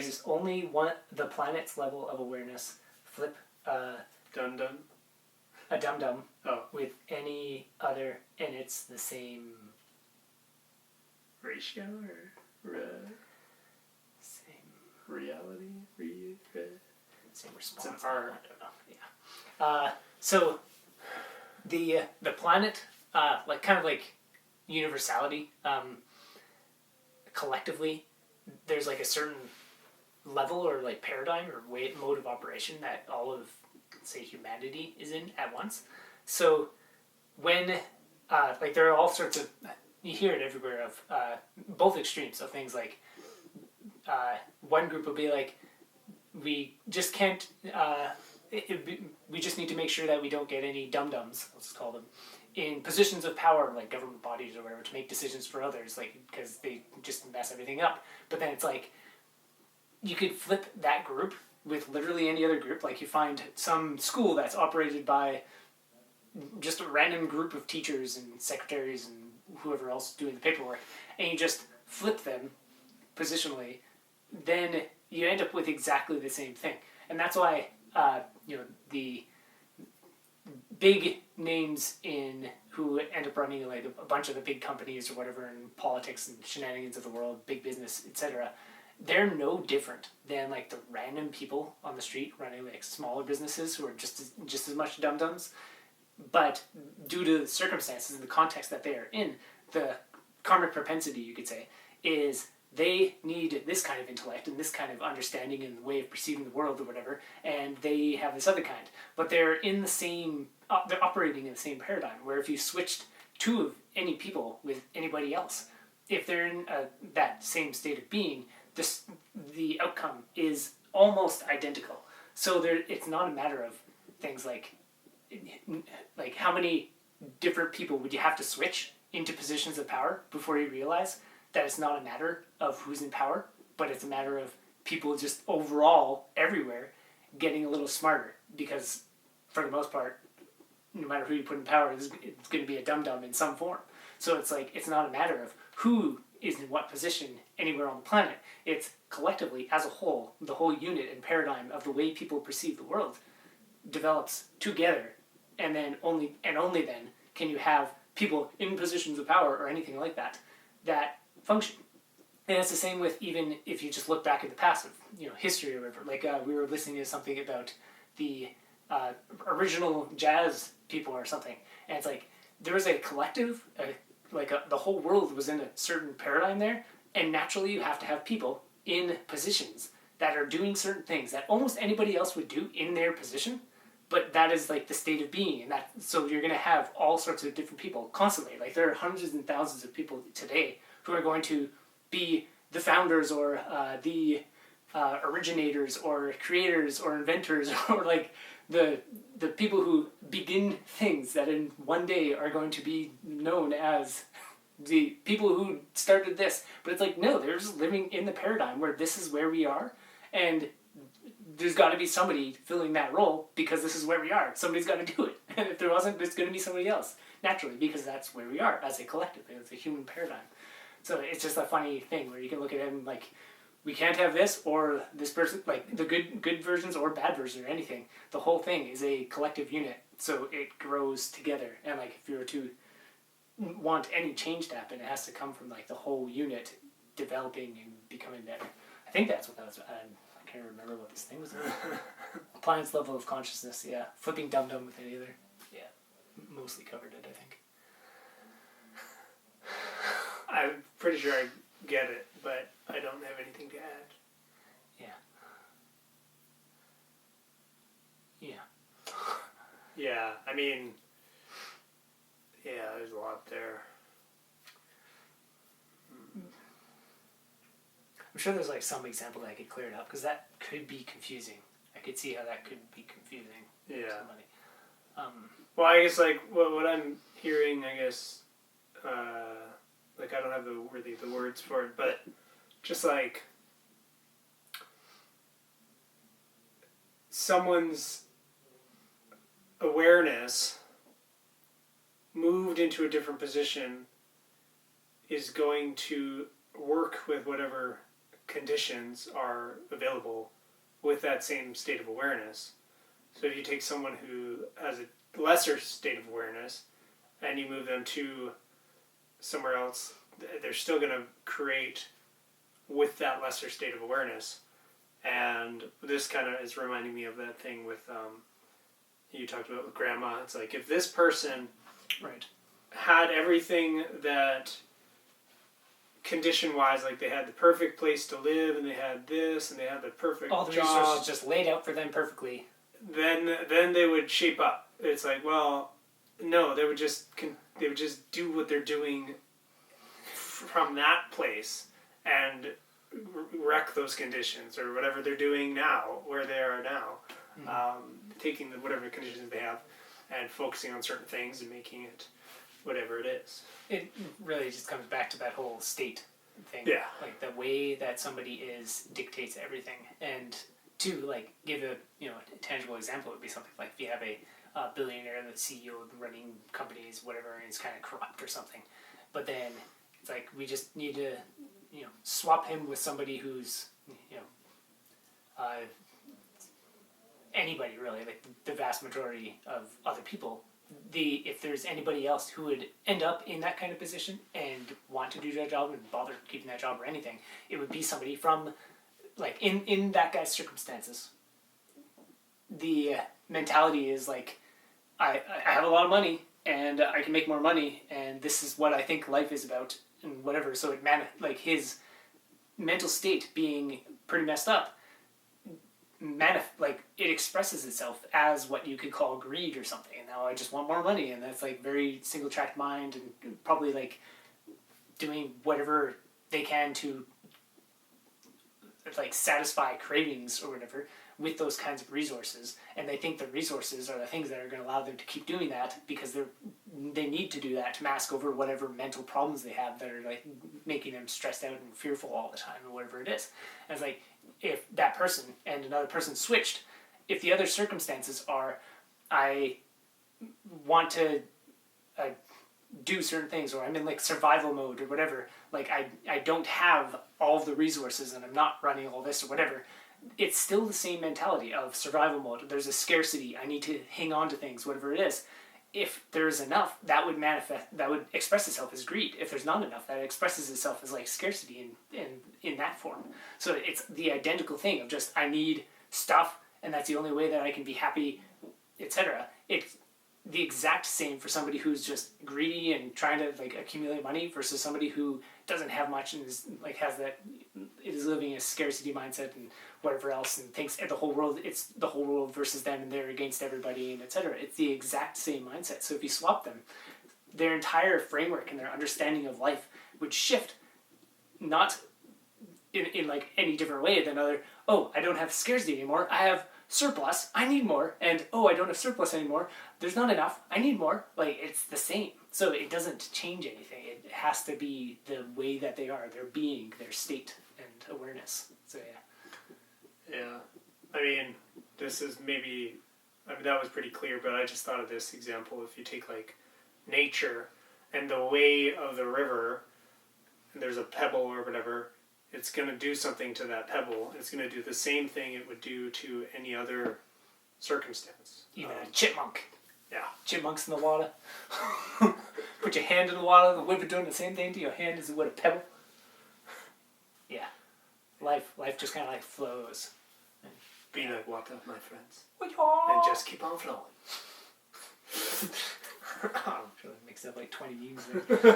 There's only the planet's level of awareness. Flip Dun-dun. a dum-dum Oh. with any other, and it's the same ratio or same reality? same response. It's an R. I don't know. Yeah. So the planet, like kind of like universality, collectively, there's like a certain level or like paradigm or mode of operation that all of, say, humanity is in at once. So when like there are all sorts of, you hear it everywhere of both extremes of things like one group will be like, we just can't we just need to make sure that we don't get any dum-dums, let's call them, in positions of power like government bodies or whatever to make decisions for others, like because they just mess everything up. But then it's like you could flip that group with literally any other group. Like you find some school that's operated by just a random group of teachers and secretaries and whoever else doing the paperwork, and you just flip them positionally, then you end up with exactly the same thing. And that's why the big names in who end up running like a bunch of the big companies or whatever in politics and shenanigans of the world, big business, etc., they're no different than like the random people on the street running like smaller businesses who are just as much dum-dums. But due to the circumstances and the context that they are in, the karmic propensity, you could say, is they need this kind of intellect and this kind of understanding and way of perceiving the world or whatever, and they have this other kind. But they're in the same, they're operating in the same paradigm, where if you switched two of any people with anybody else, if they're in that same state of being, the outcome is almost identical. So it's not a matter of things like how many different people would you have to switch into positions of power before you realize that it's not a matter of who's in power, but it's a matter of people just overall everywhere getting a little smarter, because for the most part, no matter who you put in power, it's going to be a dum-dum in some form. So it's like, it's not a matter of who is in what position anywhere on the planet. It's collectively, as a whole, the whole unit and paradigm of the way people perceive the world develops together, and then only then can you have people in positions of power or anything like that function. And it's the same with, even if you just look back at the past of history or whatever. Like we were listening to something about the original jazz people or something, and it's like there was a collective, the whole world was in a certain paradigm there, and naturally you have to have people in positions that are doing certain things that almost anybody else would do in their position, but that is like the state of being, and that, so you're going to have all sorts of different people constantly. Like there are hundreds and thousands of people today who are going to be the founders or the originators or creators or inventors or like the people who begin things that in one day are going to be known as the people who started this. But it's like, no, they're just living in the paradigm where this is where we are, and there's got to be somebody filling that role because this is where we are. Somebody's got to do it. And if there wasn't, there's going to be somebody else, naturally, because that's where we are as a collective. It's a human paradigm. So it's just a funny thing where you can look at it and like, we can't have this or this person, like the good versions or bad versions or anything. The whole thing is a collective unit, so it grows together. And like if you were to want any change to happen, it has to come from like the whole unit developing and becoming better. I think that's what that was. I can't remember what this thing was. Appliance level of consciousness, yeah. Flipping dum-dum with any other. Yeah, mostly covered it, I think. I'm pretty sure I get it, but I don't have anything to add. Yeah. Yeah. Yeah, I mean, yeah, there's a lot there. I'm sure there's like some example that I could clear it up, because that could be confusing. I could see how that could be confusing. Yeah. To somebody. Well, I guess like what I'm hearing, I guess, like I don't have the words for it, but just like someone's awareness moved into a different position is going to work with whatever conditions are available with that same state of awareness. So if you take someone who has a lesser state of awareness and you move them to somewhere else, they're still going to create with that lesser state of awareness. And this kind of is reminding me of that thing with you talked about with grandma. It's like if this person Right. had everything that condition-wise, like they had the perfect place to live and they had this and they had the perfect All the job, resources just laid out for them perfectly. then they would shape up. It's like, well, no, they would just do what they're doing from that place and wreck those conditions or whatever they're doing now, where they are now, taking whatever conditions they have and focusing on certain things and making it whatever it is. It really just comes back to that whole state thing. Yeah. Like the way that somebody is dictates everything. And to like give a a tangible example would be something like if you have a billionaire that's CEO running companies, whatever, and is kind of corrupt or something. But then it's like we just need to swap him with somebody who's anybody really, like the vast majority of other people. If there's anybody else who would end up in that kind of position and want to do that job and bother keeping that job or anything, it would be somebody from like in that guy's circumstances. The mentality is like I have a lot of money and I can make more money and this is what I think life is about and whatever. So like his mental state being pretty messed up, like it expresses itself as what you could call greed or something. And now I just want more money, and that's like very single track mind and probably like doing whatever they can to like satisfy cravings or whatever with those kinds of resources. And they think the resources are the things that are going to allow them to keep doing that because they need to do that to mask over whatever mental problems they have that are like making them stressed out and fearful all the time or whatever it is. And it's like if that person and another person switched, if the other circumstances are I want to do certain things or I'm in like survival mode or whatever, like I don't have all the resources and I'm not running all this or whatever, it's still the same mentality of survival mode. There's a scarcity. I need to hang on to things, whatever it is. If there's enough, that would express itself as greed. If there's not enough, that expresses itself as like scarcity in that form. So it's the identical thing of just I need stuff and that's the only way that I can be happy, etc. It's the exact same for somebody who's just greedy and trying to like accumulate money versus somebody who doesn't have much and is like has that is living a scarcity mindset and whatever else and thinks the whole world it's the whole world versus them and they're against everybody and etc. It's the exact same mindset. So if you swap them, their entire framework and their understanding of life would shift, not in like any different way than I don't have scarcity anymore, I have surplus, I need more, and I don't have surplus anymore, there's not enough, I need more. Like it's the same. So it doesn't change anything. It has to be the way that they are, their being, their state and awareness. So Yeah. I mean, this is maybe that was pretty clear, but I just thought of this example. If you take like nature and the way of the river and there's a pebble or whatever, it's going to do something to that pebble. It's going to do the same thing it would do to any other circumstance. even a chipmunk. Yeah. Chipmunks in the water. Put your hand in the water, the whip doing the same thing to your hand as it would a pebble. Yeah. Life just kind of like flows. Be like water, my friends. And And just keep on flowing. I'm sure I mixed up like 20 memes there.